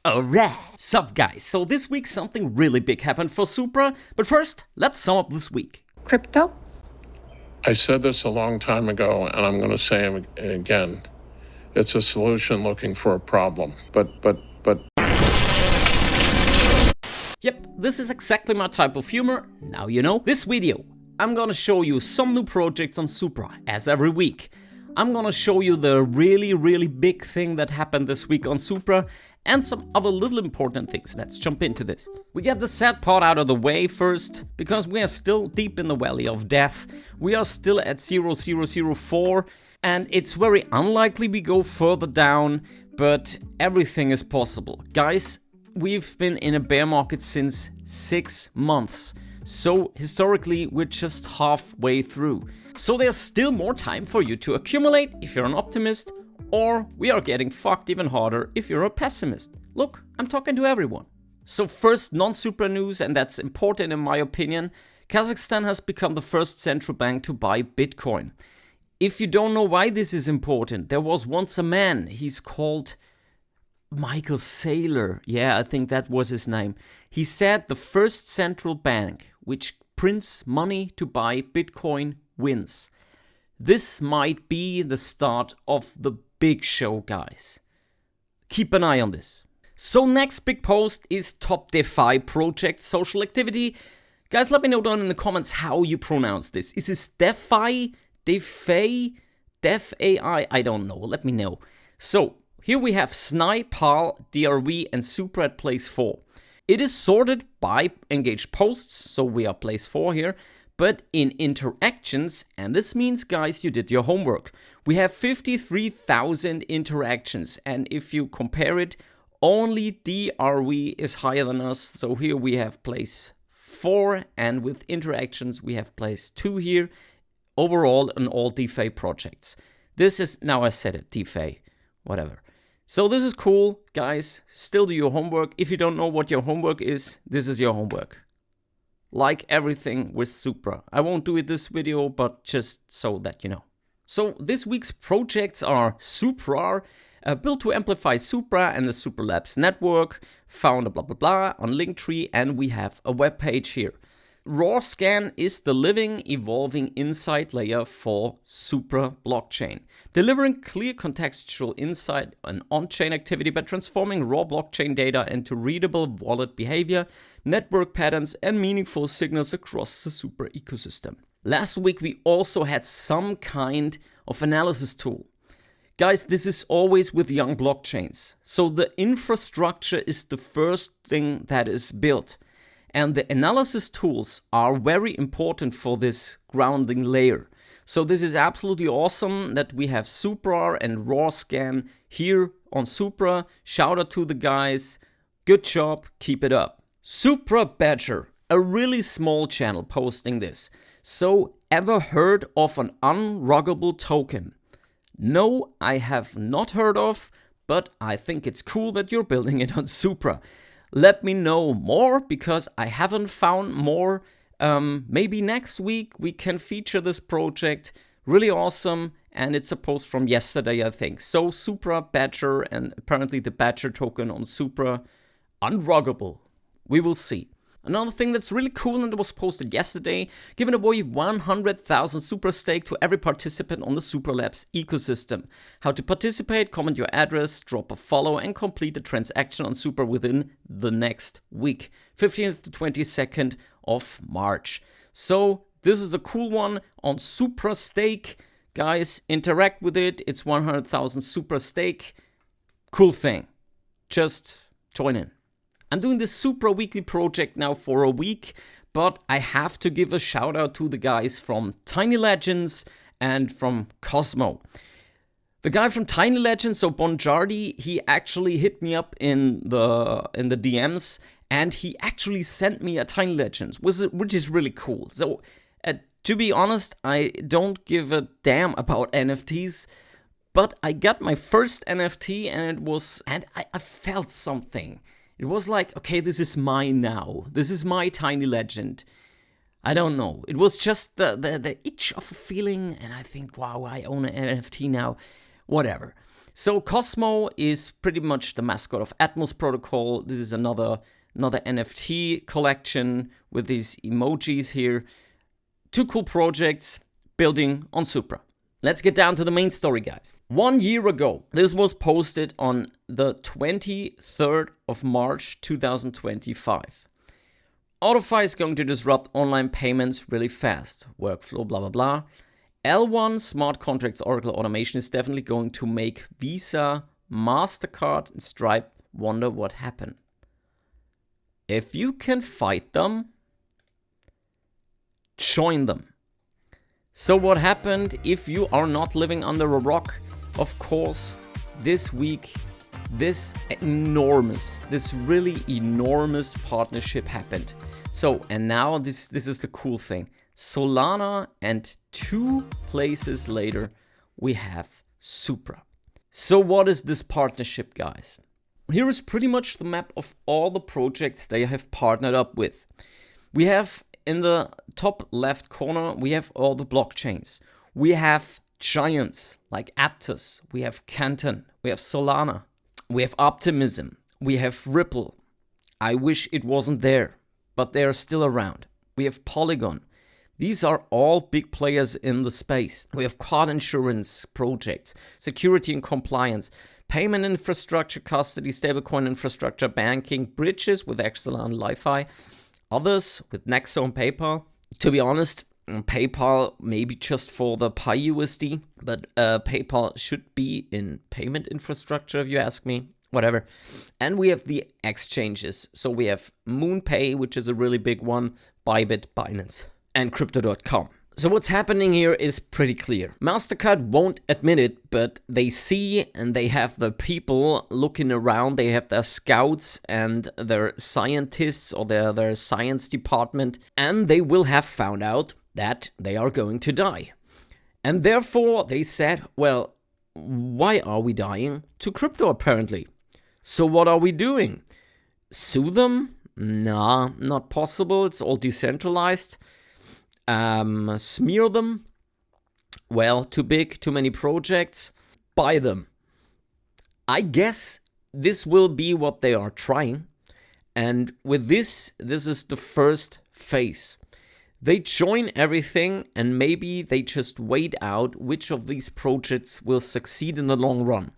Alright, sup guys, so this week something really big happened for Supra, but first, let's sum up this week. Crypto? I said this a long time ago, and I'm going to say it again. It's a solution looking for a problem, but... Yep, this is exactly my type of humor, now you know. This video, I'm gonna show you some new projects on Supra, as every week. I'm gonna show you the really big thing that happened this week on Supra, and some other little important things. Let's jump into this. We get the sad part out of the way first, because we are still deep in the valley of death. We are still at 0.004, and it's very unlikely we go further down, but everything is possible. Guys, we've been in a bear market since 6 months. So historically, we're just halfway through. So there's still more time for you to accumulate if you're an optimist, or we are getting fucked even harder if you're a pessimist. Look, I'm talking to everyone. So first, non-Supra news, and that's important in my opinion. Kazakhstan has become the first central bank to buy Bitcoin. If you don't know why this is important, there was once a man, he's called Michael Saylor. Yeah, I think that was his name. He said the first central bank which prints money to buy Bitcoin wins. This might be the start of the big show, guys. Keep an eye on this. So next big post is Top DeFi project social activity. Guys, let me know down in the comments how you pronounce this. Is this DeFi? DeFi? DeFi? I don't know. Let me know. So here we have Sni, PAL, DRV, and Supra at place 4. It is sorted by engaged posts, so we are place 4 here, but in interactions, and this means, guys, you did your homework. We have 53,000 interactions, and if you compare it, only DRV is higher than us, so here we have place 4, and with interactions, we have place 2 here, overall on all DeFi projects. This is, now I said it, DeFi, whatever. So this is cool, guys. Still do your homework. If you don't know what your homework is, this is your homework. Like everything with Supra. I won't do it this video, but just so that you know. So this week's projects are Supra, built to amplify Supra and the Supra Labs network, found blah blah blah on Linktree, and we have a web page here. RawScan is the living, evolving insight layer for Supra blockchain, delivering clear contextual insight on on-chain activity by transforming raw blockchain data into readable wallet behavior, network patterns, and meaningful signals across the Supra ecosystem. Last week we also had some kind of analysis tool. Guys, this is always with young blockchains. So the infrastructure is the first thing that is built. And the analysis tools are very important for this grounding layer. So this is absolutely awesome that we have Supra and RawScan here on Supra. Shout out to the guys. Good job. Keep it up. Supra Badger, a really small channel posting this. So ever heard of an Unruggable Token? No, I have not heard of, but I think it's cool that you're building it on Supra. Let me know more, because I haven't found more. Maybe next week we can feature this project. Really awesome, and it's a post from yesterday, I think. So Supra Badger, and apparently the Badger token on Supra, unruggable. We will see. Another thing that's really cool and was posted yesterday, giving away 100,000 Supra stake to every participant on the Supra Labs ecosystem. How to participate, comment your address, drop a follow, and complete the transaction on Supra within the next week, 15th to 22nd of March. So this is a cool one on Supra stake. Guys, interact with it. It's 100,000 Supra stake. Cool thing. Just join in. I'm doing this Supra weekly project now for a week, but I have to give a shout out to the guys from Tiny Legends and from Cosmo. The guy from Tiny Legends, so Bonjardi, he actually hit me up in the DMs, and he actually sent me a Tiny Legends, which is really cool. So to be honest, I don't give a damn about NFTs, but I got my first NFT, and I felt something. It was like, okay, this is mine now. This is my Tiny Legend. I don't know. It was just the itch of a feeling, and I think, wow, I own an NFT now. Whatever. So Cosmo is pretty much the mascot of Atmos Protocol. This is another NFT collection with these emojis here. Two cool projects building on Supra. Let's get down to the main story, guys. 1 year ago, this was posted on the 23rd of March 2025. AutoFi is going to disrupt online payments really fast. Workflow, blah, blah, blah. L1 smart contracts Oracle automation is definitely going to make Visa, Mastercard, and Stripe wonder what happened. If you can fight them, join them. So what happened? If you are not living under a rock, of course, this week, this really enormous partnership happened. So, and now this is the cool thing. Solana, and 2 places later, we have Supra. So what is this partnership, guys? Here is pretty much the map of all the projects they have partnered up with. We have in the top left corner, we have all the blockchains. We have giants like Aptos, we have Canton, we have Solana, we have Optimism, we have Ripple. I wish it wasn't there, but they are still around. We have Polygon. These are all big players in the space. We have card insurance projects, security and compliance, payment infrastructure, custody, stablecoin infrastructure, banking, bridges with Exela and Li-Fi. Others with Nexo and PayPal. To be honest, PayPal maybe just for the PyUSD, but PayPal should be in payment infrastructure if you ask me, whatever. And we have the exchanges. So we have MoonPay, which is a really big one, Bybit, Binance, and Crypto.com. So what's happening here is pretty clear. Mastercard won't admit it, but they see and they have the people looking around. They have their scouts and their scientists or their science department, and they will have found out that they are going to die. And therefore they said, well, why are we dying? To crypto apparently. So what are we doing? Sue them? Nah, not possible. It's all decentralized. Smear them? Well, too big, too many projects. Buy them. I guess this will be what they are trying. And with this is the first phase. They join everything and maybe they just wait out which of these projects will succeed in the long run.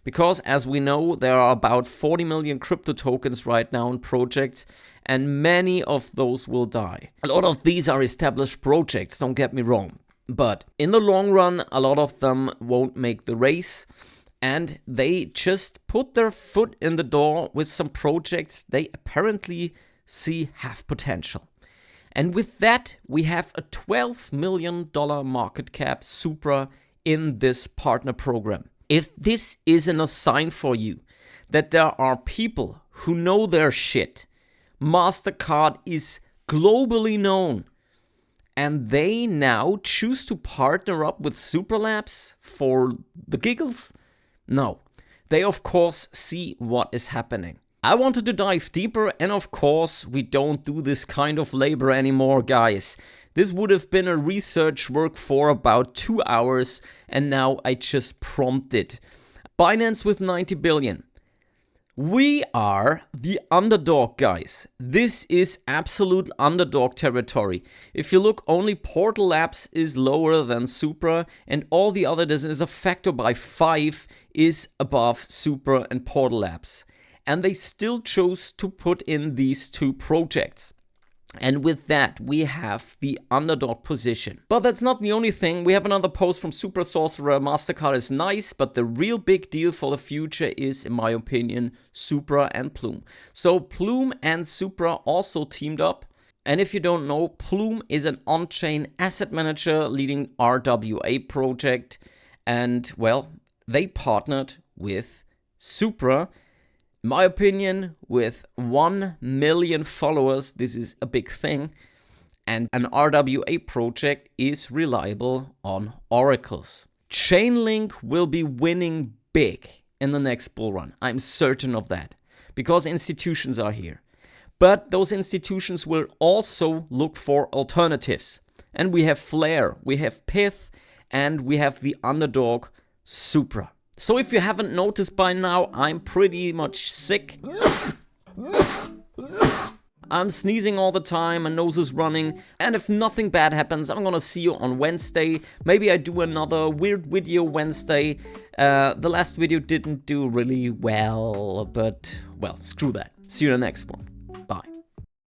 Because as we know, there are about 40 million crypto tokens right now in projects, and many of those will die. A lot of these are established projects, don't get me wrong. But in the long run, a lot of them won't make the race, and they just put their foot in the door with some projects they apparently see have potential. And with that, we have a $12 million market cap Supra in this partner program. If this isn't a sign for you that there are people who know their shit, Mastercard is globally known, and they now choose to partner up with Supra Labs for the giggles? No, they of course see what is happening. I wanted to dive deeper, and of course we don't do this kind of labor anymore, guys. This would have been a research work for about 2 hours, and now I just prompted. Binance with 90 billion. We are the underdog, guys. This is absolute underdog territory. If you look, only Portal Labs is lower than Supra, and all the other, this is a factor by 5, is above Supra and Portal Labs. And they still chose to put in these 2 projects. And with that, we have the underdog position. But that's not the only thing. We have another post from Supra Sorcerer. Mastercard is nice, but the real big deal for the future is, in my opinion, Supra and Plume. So Plume and Supra also teamed up. And if you don't know, Plume is an on-chain asset manager leading RWA project. And, well, they partnered with Supra. In my opinion, with 1 million followers, this is a big thing. And an RWA project is reliable on oracles. Chainlink will be winning big in the next bull run. I'm certain of that. Because institutions are here. But those institutions will also look for alternatives. And we have Flare, we have Pith, and we have the underdog Supra. So if you haven't noticed by now, I'm pretty much sick. I'm sneezing all the time, my nose is running, and if nothing bad happens, I'm gonna see you on Wednesday. Maybe I do another weird video Wednesday. The last video didn't do really well, but, well, screw that. See you in the next one. Bye.